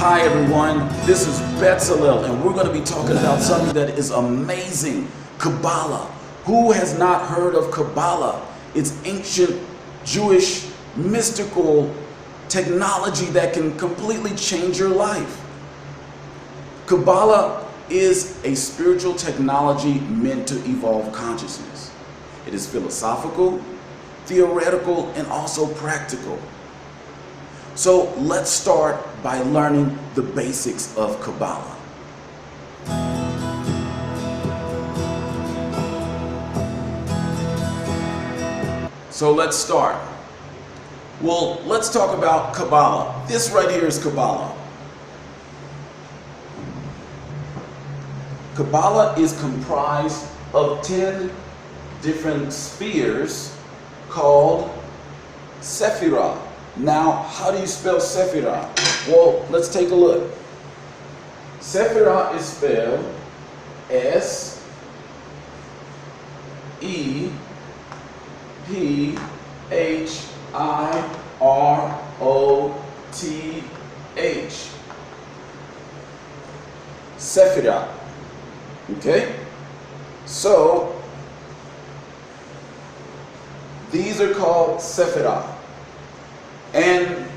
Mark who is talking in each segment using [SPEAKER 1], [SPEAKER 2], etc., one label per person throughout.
[SPEAKER 1] Hi everyone, this is Betzalel, and we're going to be talking about something that is amazing, Kaballah. Who has not heard of Kaballah? It's ancient Jewish mystical technology that can completely change your life. Kaballah is a spiritual technology meant to evolve consciousness. It is philosophical, theoretical, and also practical. So let's start by learning the basics of Kaballah. So let's start. Well, let's talk about Kaballah. This right here is Kaballah. Kaballah is comprised of 10 different spheres called Sephirah. Now, how do you spell Sephirah? Well, let's take a look. Sephirah is spelled S-E-P-H-I-R-O-T-H. Sephirah. Okay? So, these are called Sephirah. And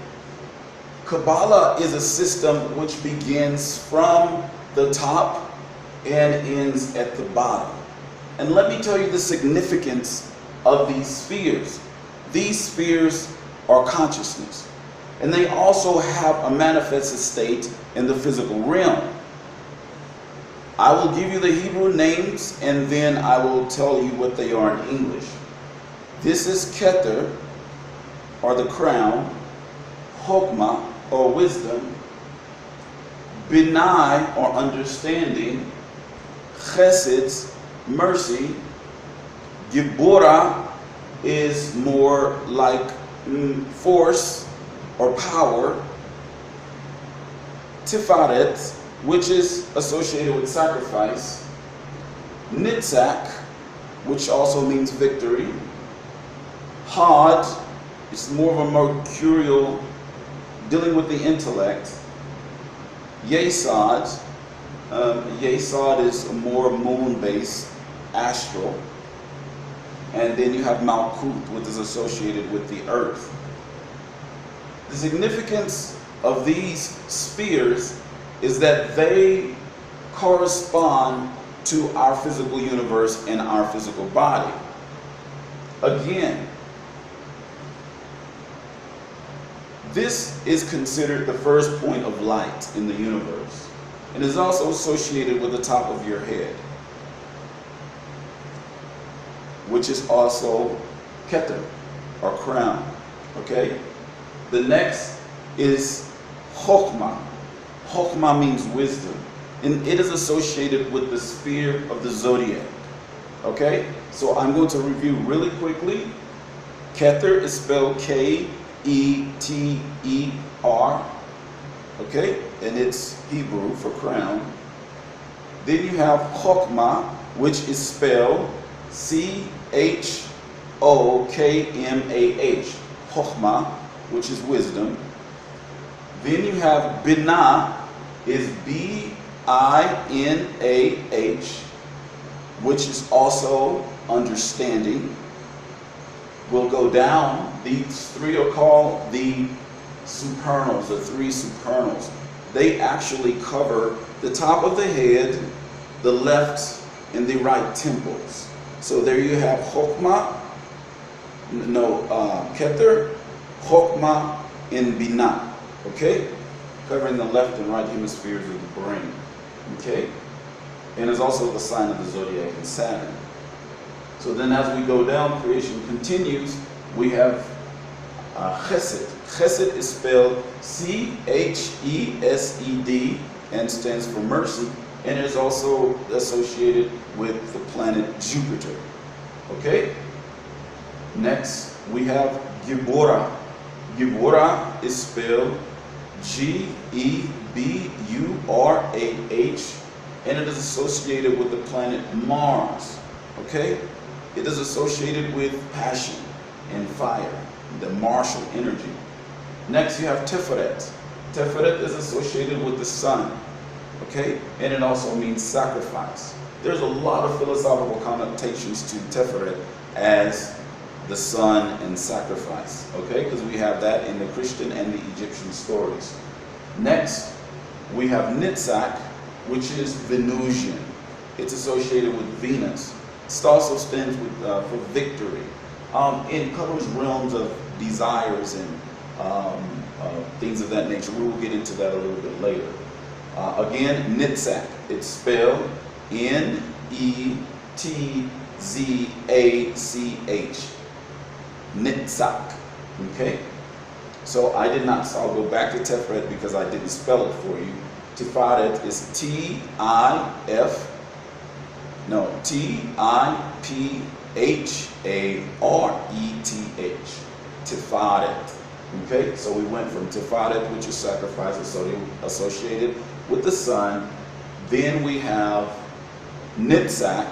[SPEAKER 1] Kaballah is a system which begins from the top and ends at the bottom. And let me tell you the significance of these spheres. These spheres are consciousness. And they also have a manifested state in the physical realm. I will give you the Hebrew names and then I will tell you what they are in English. This is Keter, or the crown, Chokmah, or wisdom, Binah, or understanding, Chesed, mercy, Gibora is more like force or power, Tifaret, which is associated with sacrifice, Nitzak, which also means victory, Had, it's more of a mercurial, dealing with the intellect. Yesod, Yesod is a more moon-based, astral. And then you have Malkut, which is associated with the earth. The significance of these spheres is that they correspond to our physical universe and our physical body. Again, this is considered the first point of light in the universe. It is also associated with the top of your head, which is also Keter, or crown. Okay? The next is Chokmah. Chokmah means wisdom, and it is associated with the sphere of the zodiac. Okay? So I'm going to review really quickly. Keter is spelled K-E-T-E-R, okay, and it's Hebrew for crown. Then you have Chokmah, which is spelled C-H-O-K-M-A-H, Chokmah, which is wisdom. Then you have Binah, is B-I-N-A-H, which is also understanding. We'll go down. These three are called the supernals, the three supernals. They actually cover the top of the head, the left and the right temples. So there you have Chokmah, Keter, Chokmah, and Binah. Okay? Covering the left and right hemispheres of the brain. Okay? And it's also the sign of the zodiac and Saturn. So then as we go down, creation continues. We have Chesed. Chesed is spelled C-H-E-S-E-D and stands for mercy. And it is also associated with the planet Jupiter. Okay? Next, we have Gibora. Gibora is spelled G-E-B-U-R-A-H. And it is associated with the planet Mars. Okay? It is associated with passion and fire, the martial energy. Next you have Tiferet. Teferet is associated with the sun, okay? And it also means sacrifice. There's a lot of philosophical connotations to Teferet as the sun and sacrifice, okay? Because we have that in the Christian and the Egyptian stories. Next, we have Nitzak, which is Venusian. It's associated with Venus. It also stands with, for victory. It covers realms of desires and things of that nature. We will get into that a little bit later. Again, Nitzak. It's spelled N-E-T-Z-A-C-H. Nitzak. Okay? So I did not, so I'll go back to Teferet because I didn't spell it for you. Tifaret is T-I-P-H-A-R-E-T-H. Tifaret. Okay, so we went from Tifaret, which is sacrifice associated with the sun. Then we have Nitzak,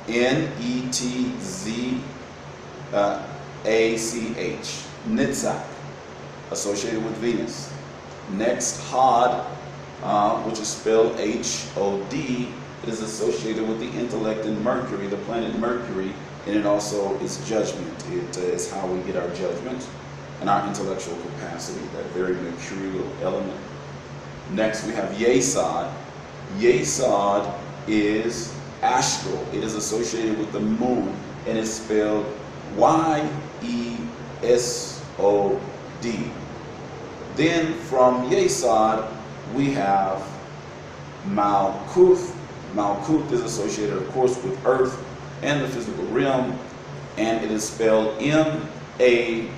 [SPEAKER 1] N-E-T-Z-A-C-H. Nitzak, associated with Venus. Next, Hod, which is spelled H-O-D. It is associated with the intellect and Mercury, the planet Mercury, and it also is judgment. It is how we get our judgment and our intellectual capacity, that very mercurial element. Next, we have Yesod. Yesod is astral. It is associated with the moon, and it's spelled Y-E-S-O-D. Then from Yesod, we have Malkuth. Malkuth is associated, of course, with earth and the physical realm, and it is spelled M-A-L-C-U-T-H,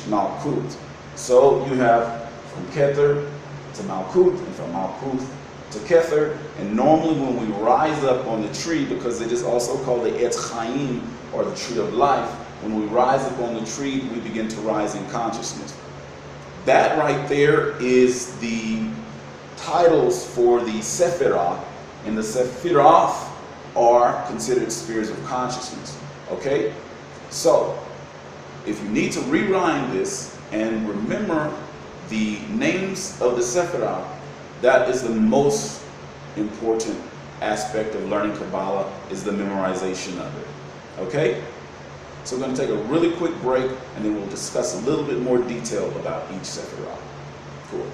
[SPEAKER 1] Malkuth. So you have from Kether to Malkuth, and from Malkuth to Kether, and normally when we rise up on the tree, because it is also called the Etz Chaim, or the tree of life, when we rise up on the tree, we begin to rise in consciousness. That right there is the titles for the Sephirah, and the Sephiroth are considered spheres of consciousness. Okay? So, if you need to rewind this and remember the names of the Sephirah, that is the most important aspect of learning Kabbalah, is the memorization of it. Okay? So we're going to take a really quick break, and then we'll discuss a little bit more detail about each Sephirah. Cool.